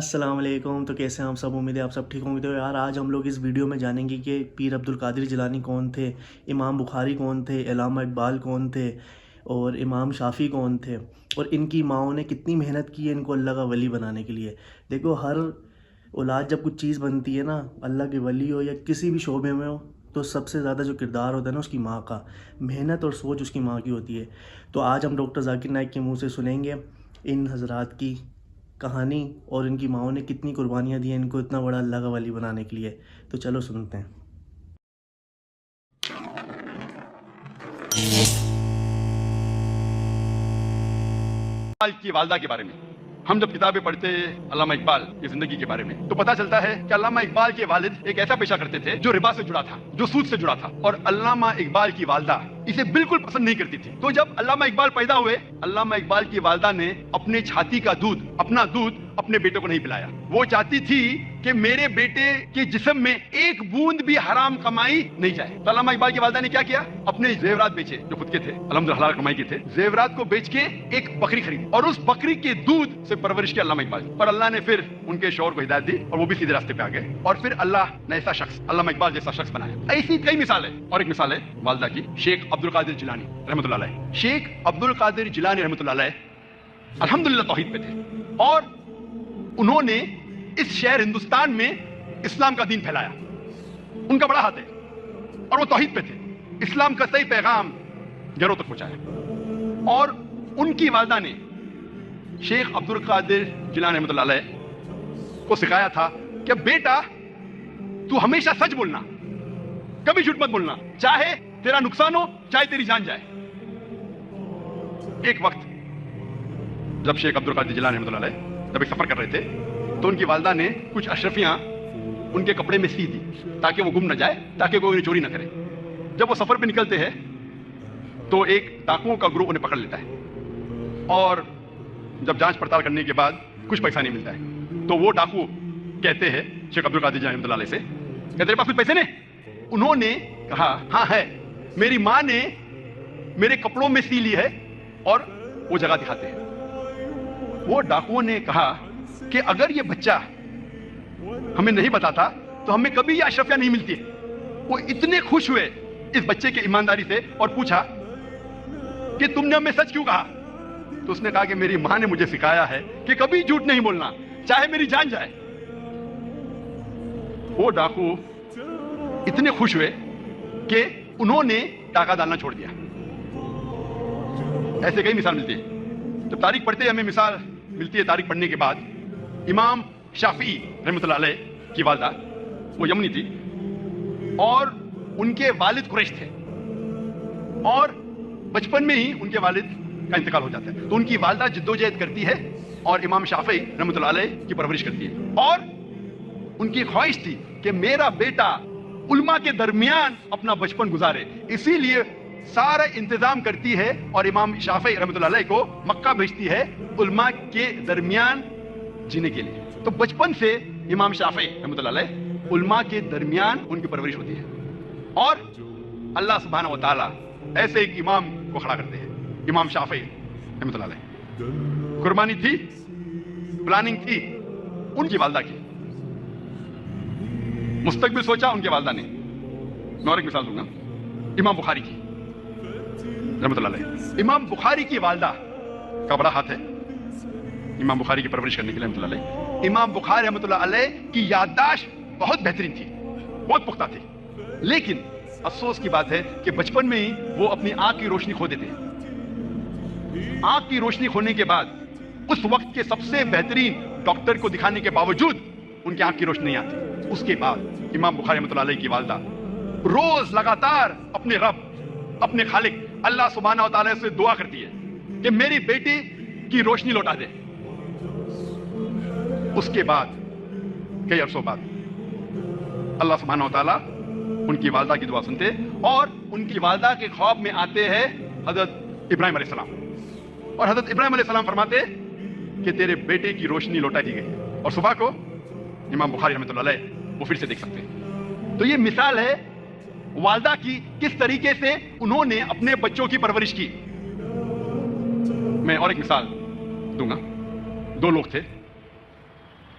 السلام علیکم، تو کیسے ہیں آپ سب؟ امید ہے آپ سب ٹھیک ہوں گے۔ تو یار آج ہم لوگ اس ویڈیو میں جانیں گے کہ پیر عبد القادر جیلانی کون تھے، امام بخاری کون تھے، علامہ اقبال کون تھے اور امام شافعی کون تھے، اور ان کی ماؤں نے کتنی محنت کی ہے ان کو اللہ کا ولی بنانے کے لیے۔ دیکھو، ہر اولاد جب کچھ چیز بنتی ہے نا، اللہ کے ولی ہو یا کسی بھی شعبے میں ہو، تو سب سے زیادہ جو کردار ہوتا ہے نا اس کی ماں کا، محنت اور سوچ اس کی ماں کی ہوتی ہے۔ تو آج ہم ڈاکٹر ذاکر نائک کے منہ سے سنیں گے ان حضرات کی کہانی اور ان کی ماؤں نے کتنی قربانیاں دی ہیں ان کو اتنا بڑا اللہ کا ولی بنانے کے لیے۔ تو چلو سنتے ہیں۔ اقبال کی والدہ کے بارے میں ہم جب کتابیں پڑھتے ہیں علامہ اقبال کی زندگی کے بارے میں تو پتہ چلتا ہے کہ علامہ اقبال کے والد ایک ایسا پیشہ کرتے تھے جو ربا سے جڑا تھا، جو سود سے جڑا تھا، اور علامہ اقبال کی والدہ اسے بالکل پسند نہیں کرتی تھی۔ تو جب علامہ اقبال پیدا ہوئے، علامہ اقبال کی والدہ نے اپنے چھاتی کا دودھ، اپنا دودھ اپنے بیٹے کو نہیں پلایا۔ وہ چاہتی تھی کہ میرے بیٹے کے جسم میں ایک بوند بھی حرام کمائی نہیں جائے۔ تو علامہ اقبال کی والدہ نے کیا کیا؟ اپنے زیورات بیچے جو خود کے تھے، الحمدللہ حلال کمائی کے تھے، زیورات کو بیچ کے ایک بکری خریدی اور اس بکری کے دودھ سے پرورش کیا علامہ اقبال۔ اور اللہ نے پھر ان کے شوہر کو ہدایت دی اور وہ بھی سیدھے راستے پہ آ گئے، اور پھر اللہ نے ایسا شخص، علامہ اقبال جیسا شخص بنایا۔ ایسی کئی مثالیں، اور ایک مثال ہے والدہ کی، شیخ عبد القادر جیلانی رحمۃ اللہ علیہ۔ شیخ عبد القادر جیلانی رحمۃ اللہ علیہ الحمدللہ توحید پہ تھے، اور انہوں نے اس شہر ہندوستان میں اسلام کا دین پھیلایا۔ ان کا بڑا ہاتھ ہے، اور وہ توحید پہ تھے، اسلام کا صحیح پیغام گھروں تک پہنچایا۔ اور ان کی والدہ نے شیخ عبد القادر جیلانی رحمۃ اللہ علیہ کو سکھایا تھا کہ بیٹا تو ہمیشہ سچ بولنا، کبھی جھوٹ مت بولنا، چاہے تیرا نقصان ہو چاہے تیری جان جائے۔ ایک وقت جب شیخ عبد القادر جیلانی رحمۃ اللہ علیہ جب ایک سفر کر رہے تھے تو ان کی والدہ نے کچھ اشرفیاں ان کے کپڑے میں سی دی تاکہ وہ گم نہ جائے، تاکہ کوئی انہیں چوری نہ کرے۔ جب وہ سفر پہ نکلتے ہیں تو ایک ڈاکوؤں کا گروہ انہیں پکڑ لیتا ہے، اور جب جانچ پڑتال کرنے کے بعد کچھ پیسہ نہیں ملتا ہے تو وہ ڈاکو کہتے ہیں شیخ عبد القادر جیلانی رحمۃ اللہ علیہ سے کہ تیرے پاس کچھ پیسے نہیں؟ انہوں نے کہا ہاں ہے، میری ماں نے میرے کپڑوں میں سی لی ہے، اور وہ جگہ دکھاتے ہیں۔ وہ ڈاکوؤں نے کہا کہ اگر یہ بچہ ہمیں نہیں بتاتا تو ہمیں کبھی یہ اشرفیاں نہیں ملتی۔ وہ اتنے خوش ہوئے اس بچے کی ایمانداری سے اور پوچھا کہ تم نے ہمیں سچ کیوں کہا؟ تو اس نے کہا کہ میری ماں نے مجھے سکھایا ہے کہ کبھی جھوٹ نہیں بولنا، چاہے میری جان جائے۔ وہ ڈاکو اتنے خوش ہوئے کہ انہوں نے ڈاکہ ڈالنا چھوڑ دیا۔ ایسے کئی مثال ملتی ہے، جب تاریخ پڑھتے ہیں ہمیں مثال ملتی ہے۔ تاریخ پڑھنے کے بعد امام شافعی رحمۃ اللہ علیہ کی والدہ، وہ یمنی تھی، اور ان کے والد قریش تھے، اور بچپن میں ہی ان کے والد کا انتقال ہو جاتا ہے۔ تو ان کی والدہ جدوجہد کرتی ہے اور امام شافعی رحمۃ اللہ علیہ کی پرورش کرتی ہے، اور ان کی خواہش تھی کہ میرا بیٹا علماء کے درمیان اپنا بچپن گزارے، اسی لیے سارا انتظام کرتی ہے اور امام شافعی رحمۃ اللہ علیہ کو مکہ بھیجتی ہے علماء کے درمیان جینے کے لیے۔ تو بچپن سے امام شافعی رحمۃ اللہ علیہ علماء کے درمیان ان کی پرورش ہوتی ہے، اور اللہ سبحانہ و تعالیٰ ایسے ایک امام کو کھڑا کرتے ہیں، امام شافعی رحمۃ اللہ علیہ۔ قربانی تھی، پلاننگ تھی ان کی والدہ کی، مستقبل سوچا ان کی والدہ نے۔ میں اور ایک مثال دوں گا، امام بخاری کی رحمۃ اللہ علیہ۔ امام بخاری کی والدہ کا بڑا ہاتھ ہے امام بخاری کی پرورش کرنے کے لیے رحمۃ اللہ علیہ۔ امام بخاری رحمۃ اللہ علیہ کی یادداشت بہت بہترین تھی، بہت پختہ تھی، لیکن افسوس کی بات ہے کہ بچپن میں ہی وہ اپنی آنکھ کی روشنی کھو دیتے ہیں۔ آنکھ کی روشنی کھونے کے بعد اس وقت کے سب سے بہترین ڈاکٹر کو دکھانے کے باوجود ان کی آنکھ کی روشنی نہیں آتی۔ اس کے بعد امام بخاری رحمۃ اللہ علیہ کی والدہ روز لگاتار اپنے رب، اپنے خالق اللہ سبحانہ و تعالیٰ سے دعا کرتی ہے کہ میری بیٹی کی روشنی لوٹا دے۔ اس کے بعد کئی عرصوں بعد اللہ سبحانہ و تعالیٰ ان کی والدہ کی دعا سنتے، اور ان کی والدہ کے خواب میں آتے ہیں حضرت ابراہیم علیہ السلام، اور حضرت ابراہیم علیہ السلام فرماتے کہ تیرے بیٹے کی روشنی لوٹا دی گئی ہے، اور صبح کو امام بخاری رحمۃ اللہ علیہ وہ پھر سے دیکھ سکتے ہیں۔ تو یہ مثال ہے والدہ کی، کس طریقے سے انہوں نے اپنے بچوں کی پرورش کی۔ میں اور ایک مثال دوں گا، دو لوگ تھے،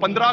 15